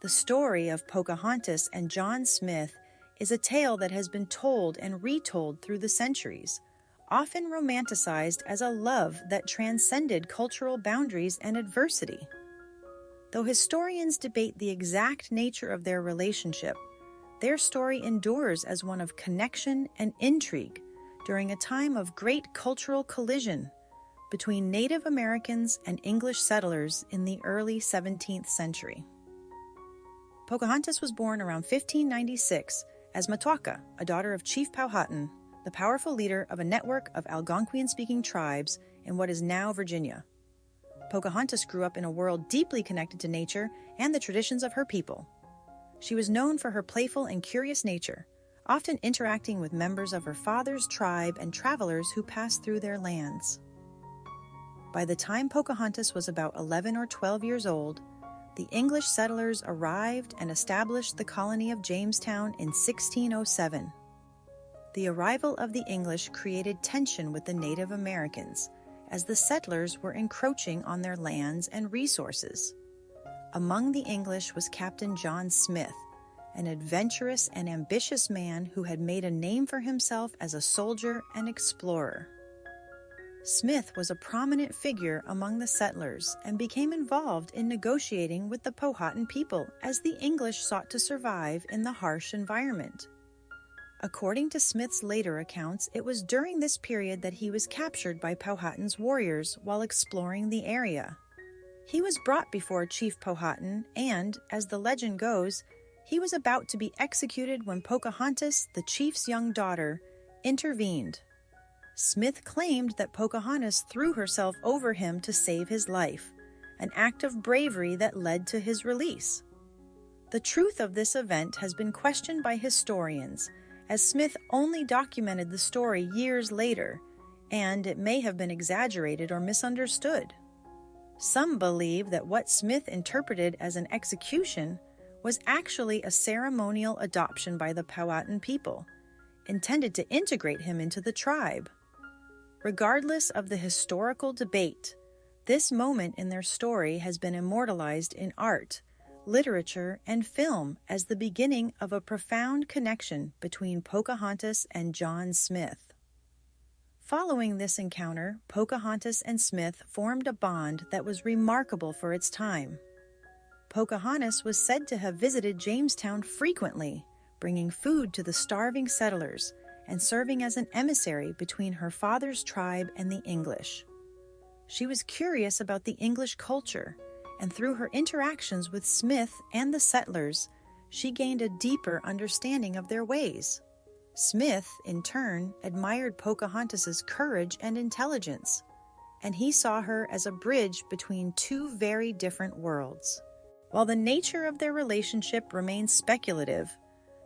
The story of Pocahontas and John Smith is a tale that has been told and retold through the centuries, often romanticized as a love that transcended cultural boundaries and adversity. Though historians debate the exact nature of their relationship, their story endures as one of connection and intrigue during a time of great cultural collision between Native Americans and English settlers in the early 17th century. Pocahontas was born around 1596 as Matoaka, a daughter of Chief Powhatan, the powerful leader of a network of Algonquian-speaking tribes in what is now Virginia. Pocahontas grew up in a world deeply connected to nature and the traditions of her people. She was known for her playful and curious nature, often interacting with members of her father's tribe and travelers who passed through their lands. By the time Pocahontas was about 11 or 12 years old, the English settlers arrived and established the colony of Jamestown in 1607. The arrival of the English created tension with the Native Americans, as the settlers were encroaching on their lands and resources. Among the English was Captain John Smith, an adventurous and ambitious man who had made a name for himself as a soldier and explorer. Smith was a prominent figure among the settlers and became involved in negotiating with the Powhatan people as the English sought to survive in the harsh environment. According to Smith's later accounts, it was during this period that he was captured by Powhatan's warriors while exploring the area. He was brought before Chief Powhatan and, as the legend goes, he was about to be executed when Pocahontas, the chief's young daughter, intervened. Smith claimed that Pocahontas threw herself over him to save his life, an act of bravery that led to his release. The truth of this event has been questioned by historians, as Smith only documented the story years later, and it may have been exaggerated or misunderstood. Some believe that what Smith interpreted as an execution was actually a ceremonial adoption by the Powhatan people, intended to integrate him into the tribe. Regardless of the historical debate, this moment in their story has been immortalized in art, literature, and film as the beginning of a profound connection between Pocahontas and John Smith. Following this encounter, Pocahontas and Smith formed a bond that was remarkable for its time. Pocahontas was said to have visited Jamestown frequently, bringing food to the starving settlers and serving as an emissary between her father's tribe and the English. She was curious about the English culture, and through her interactions with Smith and the settlers, she gained a deeper understanding of their ways. Smith, in turn, admired Pocahontas's courage and intelligence, and he saw her as a bridge between two very different worlds. While the nature of their relationship remains speculative,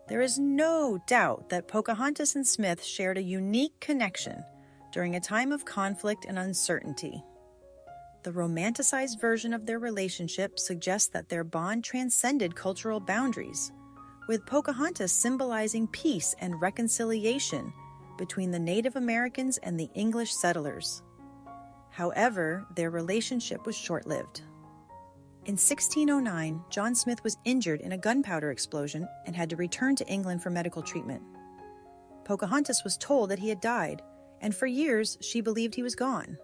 there is no doubt that Pocahontas and Smith shared a unique connection during a time of conflict and uncertainty. The romanticized version of their relationship suggests that their bond transcended cultural boundaries, with Pocahontas symbolizing peace and reconciliation between the Native Americans and the English settlers. However, their relationship was short-lived. In 1609, John Smith was injured in a gunpowder explosion and had to return to England for medical treatment. Pocahontas was told that he had died, and for years she believed he was gone.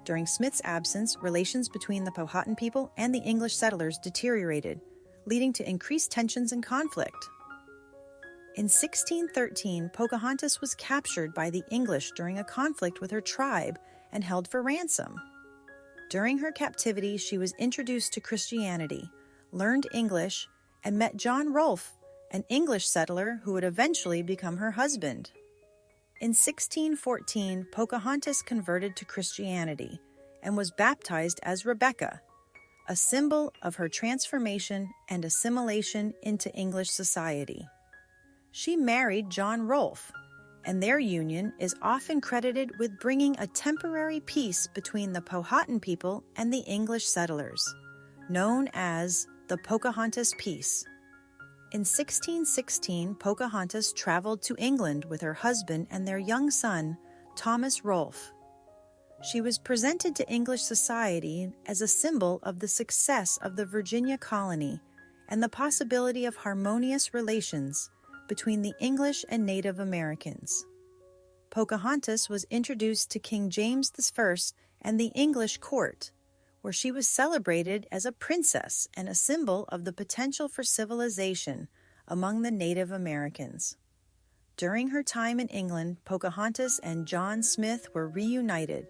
During Smith's absence, relations between the Powhatan people and the English settlers deteriorated, leading to increased tensions and conflict. In 1613, Pocahontas was captured by the English during a conflict with her tribe and held for ransom. During her captivity, she was introduced to Christianity, learned English, and met John Rolfe, an English settler who would eventually become her husband. In 1614, Pocahontas converted to Christianity and was baptized as Rebecca, a symbol of her transformation and assimilation into English society. She married John Rolfe, and their union is often credited with bringing a temporary peace between the Powhatan people and the English settlers, known as the Pocahontas Peace. In 1616, Pocahontas traveled to England with her husband and their young son, Thomas Rolfe. She was presented to English society as a symbol of the success of the Virginia colony and the possibility of harmonious relations between the English and Native Americans. Pocahontas was introduced to King James I and the English court, where she was celebrated as a princess and a symbol of the potential for civilization among the Native Americans. During her time in England, Pocahontas and John Smith were reunited.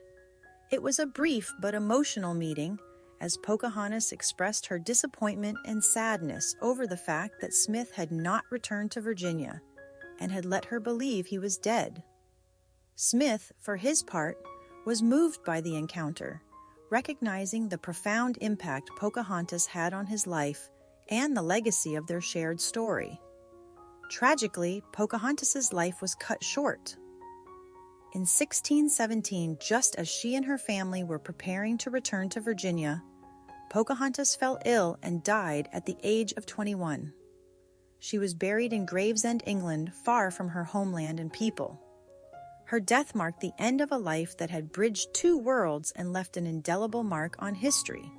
It was a brief but emotional meeting, as Pocahontas expressed her disappointment and sadness over the fact that Smith had not returned to Virginia and had let her believe he was dead. Smith, for his part, was moved by the encounter, recognizing the profound impact Pocahontas had on his life and the legacy of their shared story. Tragically, Pocahontas's life was cut short. In 1617, just as she and her family were preparing to return to Virginia, Pocahontas fell ill and died at the age of 21. She was buried in Gravesend, England, far from her homeland and people. Her death marked the end of a life that had bridged two worlds and left an indelible mark on history.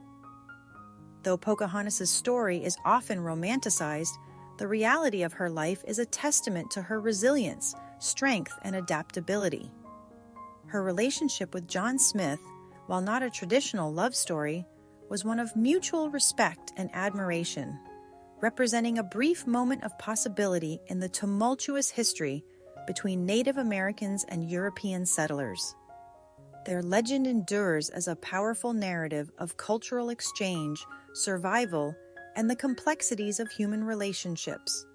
Though Pocahontas' story is often romanticized, the reality of her life is a testament to her resilience, strength, and adaptability. Her relationship with John Smith, while not a traditional love story, was one of mutual respect and admiration, representing a brief moment of possibility in the tumultuous history between Native Americans and European settlers. Their legend endures as a powerful narrative of cultural exchange, survival, and the complexities of human relationships.